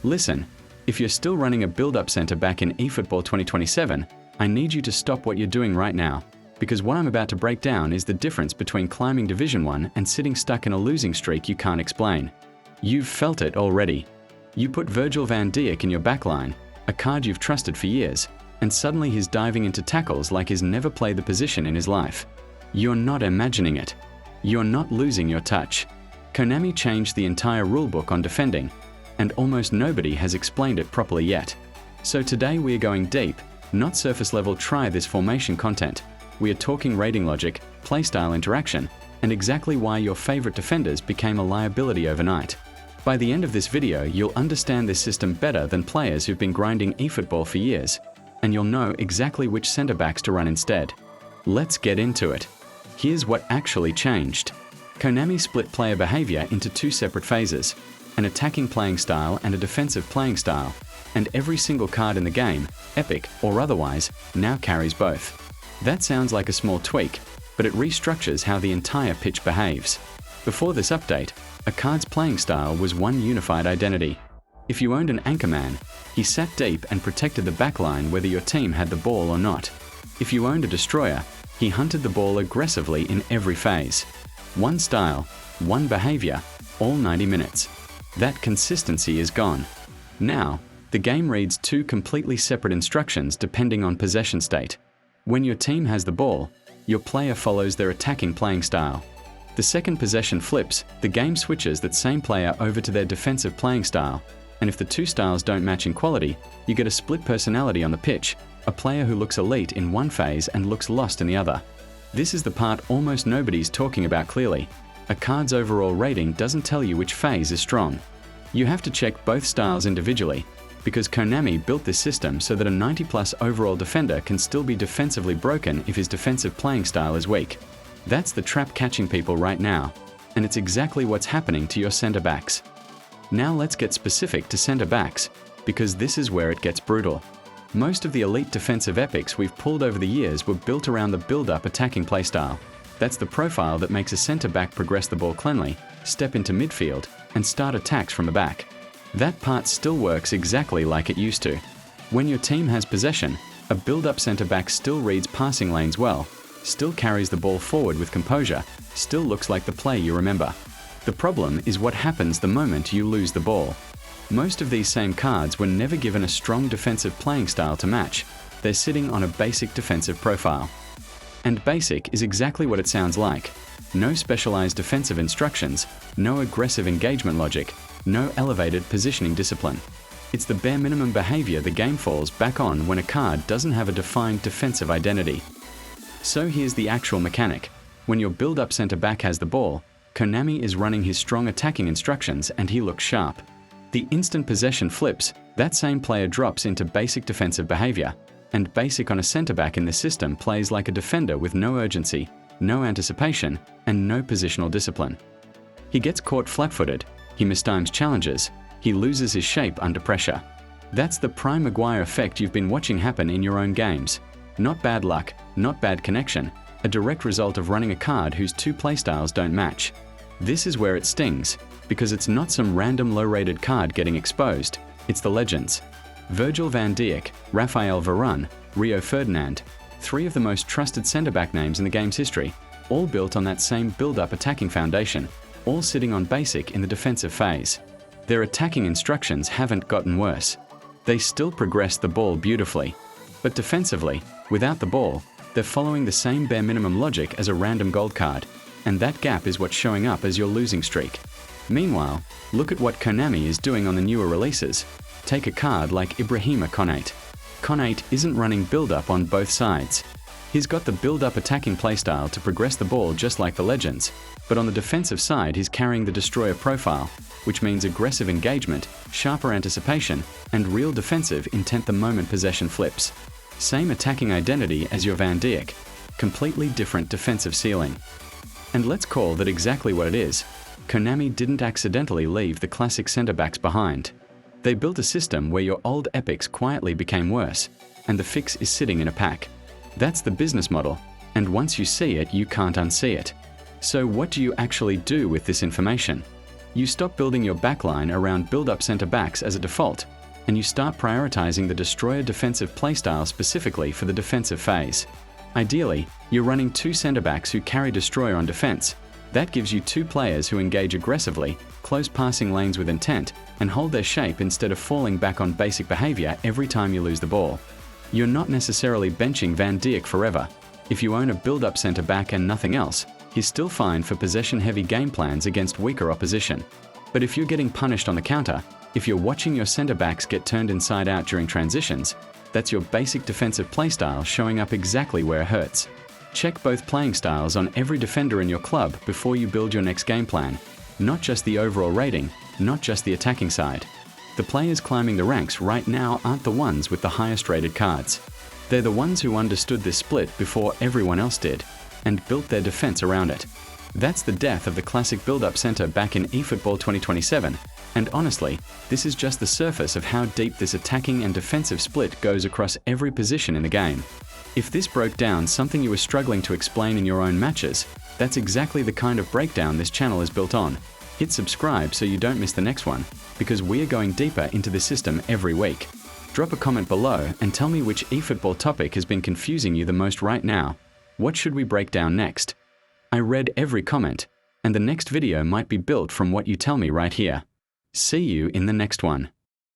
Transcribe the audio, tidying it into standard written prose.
Listen, if you're still running a build-up center back in eFootball 2027, I need you to stop what you're doing right now, because what I'm about to break down is the difference between climbing Division 1 and sitting stuck in a losing streak you can't explain. You've felt it already. You put Virgil van Dijk in your backline, a card you've trusted for years, and suddenly he's diving into tackles like he's never played the position in his life. You're not imagining it. You're not losing your touch. Konami changed the entire rulebook on defending, and almost nobody has explained it properly yet. So today we are going deep, not surface level try this formation content. We are talking rating logic, playstyle interaction, and exactly why your favorite defenders became a liability overnight. By the end of this video, you'll understand this system better than players who've been grinding eFootball for years, and you'll know exactly which center backs to run instead. Let's get into it. Here's what actually changed. Konami split player behavior into two separate phases, an attacking playing style and a defensive playing style, and every single card in the game, epic or otherwise, now carries both. That sounds like a small tweak, but it restructures how the entire pitch behaves. Before this update, a card's playing style was one unified identity. If you owned an anchorman, he sat deep and protected the backline whether your team had the ball or not. If you owned a destroyer, he hunted the ball aggressively in every phase. One style, one behavior, all 90 minutes. That consistency is gone. Now, the game reads two completely separate instructions depending on possession state. When your team has the ball, your player follows their attacking playing style. The second possession flips, the game switches that same player over to their defensive playing style, and if the two styles don't match in quality, you get a split personality on the pitch, a player who looks elite in one phase and looks lost in the other. This is the part almost nobody's talking about clearly. A card's overall rating doesn't tell you which phase is strong. You have to check both styles individually, because Konami built this system so that a 90+ overall defender can still be defensively broken if his defensive playing style is weak. That's the trap catching people right now, and it's exactly what's happening to your center backs. Now let's get specific to center backs, because this is where it gets brutal. Most of the elite defensive epics we've pulled over the years were built around the build-up attacking playstyle. That's the profile that makes a center back progress the ball cleanly, step into midfield, and start attacks from the back. That part still works exactly like it used to. When your team has possession, a build-up center back still reads passing lanes well, still carries the ball forward with composure, still looks like the play you remember. The problem is what happens the moment you lose the ball. Most of these same cards were never given a strong defensive playing style to match. They're sitting on a basic defensive profile. And basic is exactly what it sounds like. No specialized defensive instructions, no aggressive engagement logic, no elevated positioning discipline. It's the bare minimum behavior the game falls back on when a card doesn't have a defined defensive identity. So here's the actual mechanic. When your build-up center back has the ball, Konami is running his strong attacking instructions and he looks sharp. The instant possession flips, that same player drops into basic defensive behavior, and basic on a center back in the system plays like a defender with no urgency, no anticipation, and no positional discipline. He gets caught flat-footed, he mistimes challenges, he loses his shape under pressure. That's the prime Maguire effect you've been watching happen in your own games. Not bad luck, not bad connection, a direct result of running a card whose two playstyles don't match. This is where it stings, because it's not some random low-rated card getting exposed, it's the legends. Virgil van Dijk, Raphael Varane, Rio Ferdinand, three of the most trusted centre-back names in the game's history, all built on that same build-up attacking foundation, all sitting on basic in the defensive phase. Their attacking instructions haven't gotten worse. They still progress the ball beautifully. But defensively, without the ball, they're following the same bare minimum logic as a random gold card, and that gap is what's showing up as your losing streak. Meanwhile, look at what Konami is doing on the newer releases. Take a card like Ibrahima Konate. Konate isn't running build-up on both sides. He's got the build-up attacking playstyle to progress the ball just like the legends, but on the defensive side he's carrying the destroyer profile, which means aggressive engagement, sharper anticipation, and real defensive intent the moment possession flips. Same attacking identity as your Van Dijk, completely different defensive ceiling. And let's call that exactly what it is. Konami didn't accidentally leave the classic centre-backs behind. They built a system where your old epics quietly became worse, and the fix is sitting in a pack. That's the business model, and once you see it, you can't unsee it. So what do you actually do with this information? You stop building your backline around build-up center backs as a default, and you start prioritizing the destroyer defensive playstyle specifically for the defensive phase. Ideally, you're running 2 center backs who carry destroyer on defense. That gives you 2 players who engage aggressively, close passing lanes with intent, and hold their shape instead of falling back on basic behavior every time you lose the ball. You're not necessarily benching Van Dijk forever. If you own a build-up center back and nothing else, he's still fine for possession-heavy game plans against weaker opposition. But if you're getting punished on the counter, if you're watching your center backs get turned inside out during transitions, that's your basic defensive playstyle showing up exactly where it hurts. Check both playing styles on every defender in your club before you build your next game plan. Not just the overall rating, not just the attacking side. The players climbing the ranks right now aren't the ones with the highest rated cards. They're the ones who understood this split before everyone else did, and built their defense around it. That's the death of the classic build-up center back in eFootball 2027, and honestly, this is just the surface of how deep this attacking and defensive split goes across every position in the game. If this broke down something you were struggling to explain in your own matches, that's exactly the kind of breakdown this channel is built on. Hit subscribe so you don't miss the next one, because we are going deeper into the system every week. Drop a comment below and tell me which eFootball topic has been confusing you the most right now. What should we break down next? I read every comment, and the next video might be built from what you tell me right here. See you in the next one.